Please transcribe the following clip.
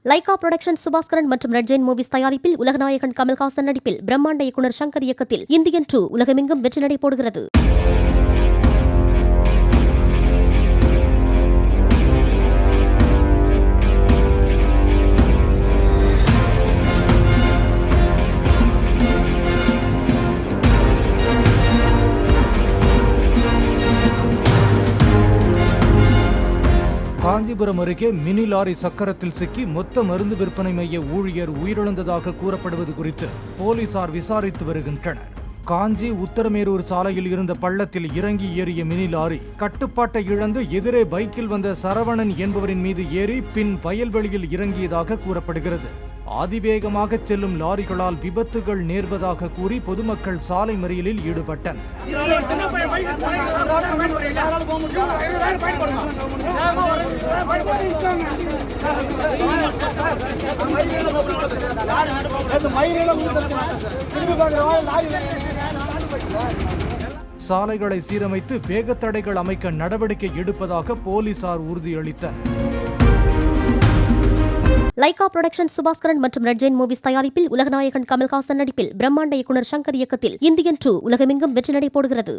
Lyca production Subaskaran மற்றும் red Jain movies தயாரிப்பில் உலகநாயகன் கமல்ஹாசன் நடிப்பில் பிரம்மாண்ட இயக்குனர் சங்கர் இயக்கத்தில் இந்தியன் 2 உலகமெங்கும் வெற்றி நடை போடுகிறது. காஞ்சிபுரம் அருகே மினி லாரி சக்கரத்தில் சிக்கி மொத்த மருந்து விற்பனை மைய ஊழியர் உயிரிழந்ததாக கூறப்படுவது குறித்து போலீசார் விசாரித்து வருகின்றனர். காஞ்சி உத்தரமேரூர் சாலையில் இருந்த பள்ளத்தில் இறங்கி ஏறிய மினி லாரி கட்டுப்பாட்டை இழந்து எதிரே பைக்கில் வந்த சரவணன் என்பவரின் மீது ஏறி பின் வயல்வெளியில் இறங்கியதாக கூறப்படுகிறது. அதிவேகமாக செல்லும் லாரிகளால் விபத்துகள் நேர்வதாக கூறி பொதுமக்கள் சாலை மறியலில் ஈடுபட்டனர். சாலைகளை சீரமைத்து வேகத்தடைகள் அமைக்க நடவடிக்கை எடுப்பதாக போலீசார் உறுதியளித்தனர். லைகா புரொடக்ஷன் சுபாஸ்கரன் மற்றும் ரெட் ஜெயின் மூவிஸ் தயாரிப்பில் உலகநாயகன் கமல்ஹாசன் நடிப்பில் பிரம்மாண்ட இயக்குனர் சங்கர் இயக்கத்தில் இந்தியன் 2 உலகமெங்கும் வெற்றி நடை போடுகிறது.